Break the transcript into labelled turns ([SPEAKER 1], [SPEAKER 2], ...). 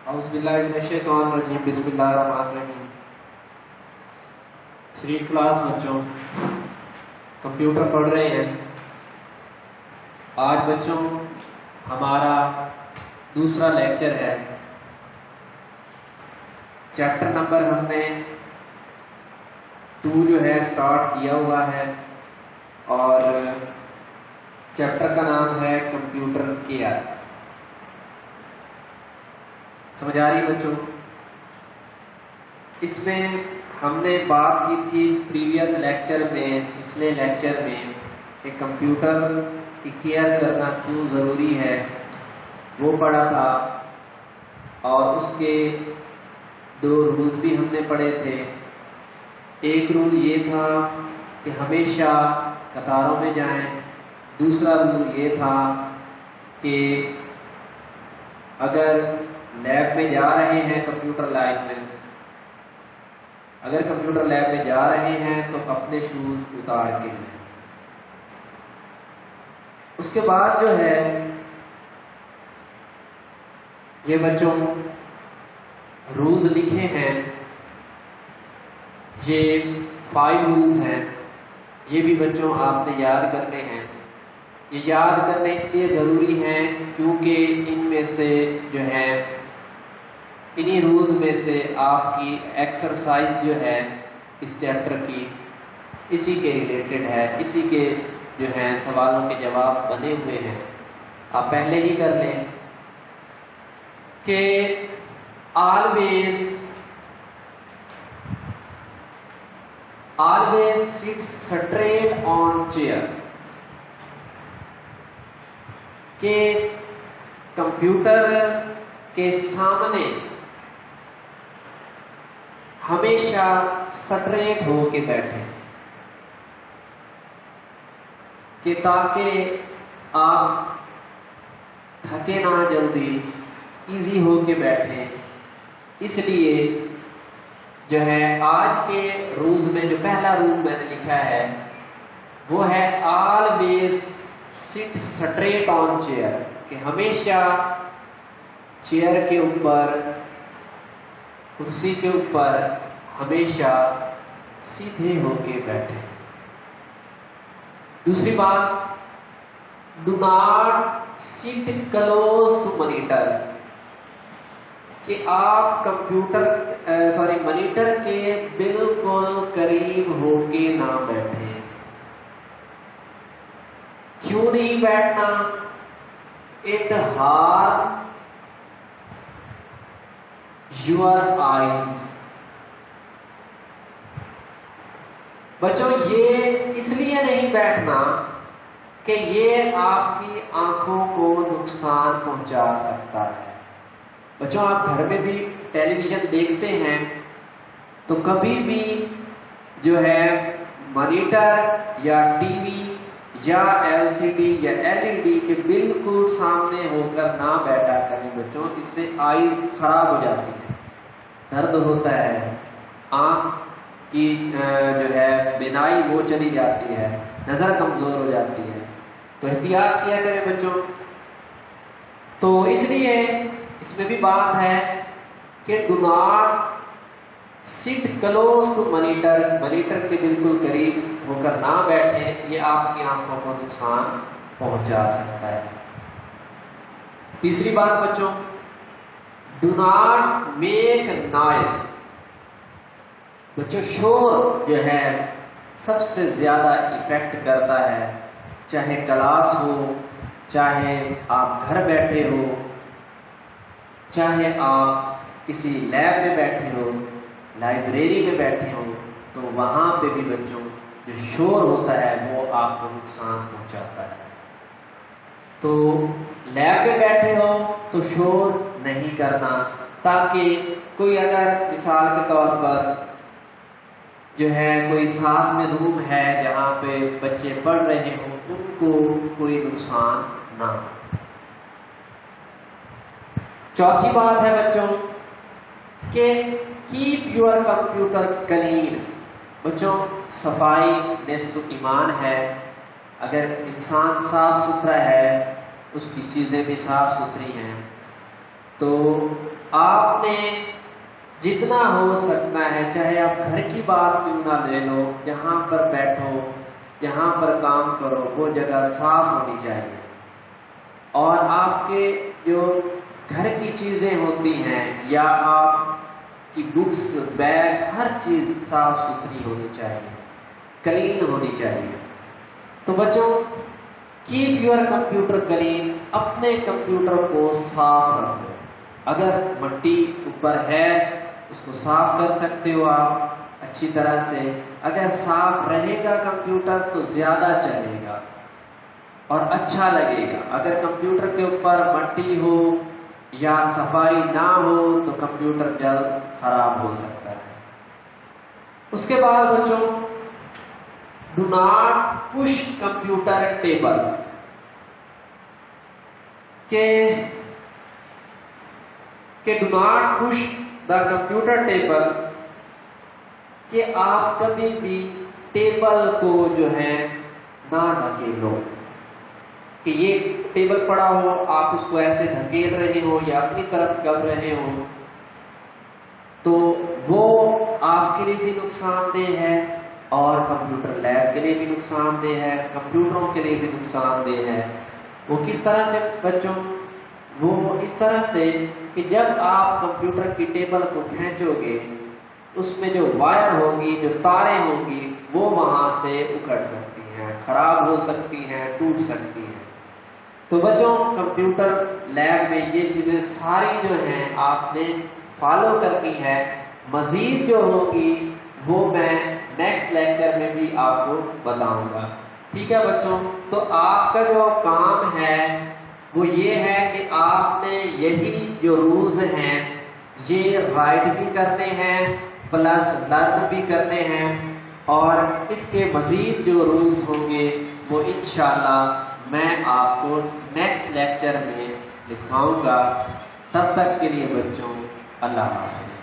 [SPEAKER 1] اعوذ باللہ من الشیطان الرجیم بسم اللہ الرحمن الرحیم۔ 3 کلاس بچوں کمپیوٹر پڑھ رہے ہیں۔ آج بچوں ہمارا دوسرا لیکچر ہے۔ چیپٹر نمبر ہم نے 2 جو ہے سٹارٹ کیا ہوا ہے اور چیپٹر کا نام ہے کمپیوٹر کیئر۔ سمجھ آ رہی بچوں؟ اس میں ہم نے بات کی تھی پریویس لیکچر میں، پچھلے لیکچر میں، کہ کمپیوٹر کی کیئر کرنا کیوں ضروری ہے، وہ پڑھا تھا اور اس کے 2 رولز بھی ہم نے پڑھے تھے۔ ایک رول یہ تھا کہ ہمیشہ قطاروں میں جائیں، دوسرا رول یہ تھا کہ اگر لیب میں جا رہے ہیں کمپیوٹر لائن میں، اگر کمپیوٹر لیب میں جا رہے ہیں تو اپنے شوز اتار کے جائیں۔ اس کے بعد جو ہے یہ بچوں رولز لکھے ہیں، یہ 5 رولز ہیں، یہ بھی بچوں آپ نے یاد کرنے ہیں۔ یہ یاد کرنے اس لیے ضروری ہیں کیونکہ ان میں سے جو ہے انہی رولز میں سے آپ کی ایکسرسائز جو ہے اس چیپٹر کی اسی کے ریلیٹڈ ہے، اسی کے جو ہیں سوالوں کے جواب بنے ہوئے ہیں۔ آپ پہلے ہی کر لیں کہ always sit straight on chair، کہ کمپیوٹر کے سامنے ہمیشہ سٹریٹ ہو کے بیٹھیں، کہ تاکہ آپ تھکے نہ، جلدی ایزی ہو کے بیٹھیں۔ اس لیے جو ہے آج کے رولز میں جو پہلا رول میں نے لکھا ہے وہ ہے always sit straight on chair، کہ ہمیشہ چیئر کے اوپر، کرسی کے اوپر ہمیشہ سیدھے ہو کے بیٹھے۔ دوسری بات، do not sit close to monitor، کہ آپ مانیٹر کے بالکل قریب ہو کے نہ بیٹھیں۔ کیوں نہیں بیٹھنا؟ it harm your eyes۔ بچوں یہ اس لیے نہیں بیٹھنا کہ یہ آپ کی آنکھوں کو نقصان پہنچا سکتا ہے۔ بچوں آپ گھر میں بھی ٹیلی ویژن دیکھتے ہیں تو کبھی بھی جو ہے مانیٹر یا ٹی وی یا LCD یا LED کے بالکل سامنے ہو کر نہ بیٹھا کریں بچوں، اس سے آئیز خراب ہو جاتی ہے، درد ہوتا ہے، آنکھ کی جو ہے بینائی وہ چلی جاتی ہے، نظر کمزور ہو جاتی ہے۔ تو احتیاط کیا کریں بچوں۔ تو اس لیے اس میں بھی بات ہے کہ do not sit close to monitor، monitor کے بالکل قریب ہو کر نہ بیٹھیں، یہ آپ کی آنکھوں کو نقصان پہنچا سکتا ہے۔ تیسری بات بچوں، do not make noise۔ بچوں شور جو ہے سب سے زیادہ ایفیکٹ کرتا ہے، چاہے کلاس ہو، چاہے آپ گھر بیٹھے ہو، چاہے آپ کسی لیب میں بیٹھے ہو، لائبریری میں بیٹھے ہو، تو وہاں پہ بھی بچوں جو شور ہوتا ہے وہ آپ کو نقصان پہنچاتا ہے۔ تو لیب میں بیٹھے ہو تو شور نہیں کرنا، تاکہ کوئی اگر مثال کے طور پر جو ہے کوئی ساتھ میں روم ہے جہاں پہ بچے پڑھ رہے ہوں، ان کو کوئی نقصان نہ ہو۔ چوتھی بات ہے بچوں کہ کیپ یور کمپیوٹر کلین۔ بچوں صفائی نصف ایمان ہے، اگر انسان صاف ستھرا ہے اس کی چیزیں بھی صاف ستھری ہیں، تو آپ نے جتنا ہو سکتا ہے، چاہے آپ گھر کی بات کیوں نہ لے لو، یہاں پر بیٹھو، یہاں پر کام کرو، وہ جگہ صاف ہونی چاہیے، اور آپ کے جو گھر کی چیزیں ہوتی ہیں یا آپ کی بکس، بیگ، ہر چیز صاف ستھری ہونی چاہیے، کلین ہونی چاہیے۔ تو بچوں، کیپ یور کمپیوٹر کلین، اپنے کمپیوٹر کو صاف رکھو۔ اگر مٹی اوپر ہے اس کو صاف کر سکتے ہو آپ اچھی طرح سے۔ اگر صاف رہے گا کمپیوٹر تو زیادہ چلے گا اور اچھا لگے گا۔ اگر کمپیوٹر کے اوپر مٹی ہو یا صفائی نہ ہو تو کمپیوٹر جلد خراب ہو سکتا ہے۔ اس کے بعد بچوں، do not push computer table, کہ do not push the computer table, کہ آپ کبھی بھی ٹیبل کو جو ہے نہ دھکیلو، کہ یہ ٹیبل پڑا ہو آپ اس کو ایسے دھکیل رہے ہو یا اپنی طرف کر رہے ہو تو وہ آپ کے لیے بھی نقصان دہ ہے اور کمپیوٹر لیب کے لیے بھی نقصان دہ ہے، کمپیوٹروں کے لیے بھی نقصان دہ ہے۔ وہ کس طرح سے بچوں؟ وہ اس طرح سے کہ جب آپ کمپیوٹر کی ٹیبل کو کھینچو گے، اس میں جو وائر ہوگی، جو تاریں ہوں گی، وہ وہاں سے اکھڑ سکتی ہیں، خراب ہو سکتی ہیں، ٹوٹ سکتی ہیں۔ تو بچوں، کمپیوٹر لیب میں یہ چیزیں ساری جو ہیں آپ نے فالو کرنی ہے۔ مزید جو ہوگی وہ میں نیکسٹ لیکچر میں بھی آپ کو بتاؤں گا، ٹھیک ہے بچوں؟ تو آپ کا جو کام ہے وہ یہ ہے کہ آپ نے یہی جو رولز ہیں یہ رائٹ بھی کرنے ہیں پلس لرن بھی کرنے ہیں، اور اس کے مزید جو رولز ہوں گے وہ انشاءاللہ میں آپ کو نیکسٹ لیکچر میں دکھاؤں گا۔ تب تک کے لیے بچوں، اللہ حافظ۔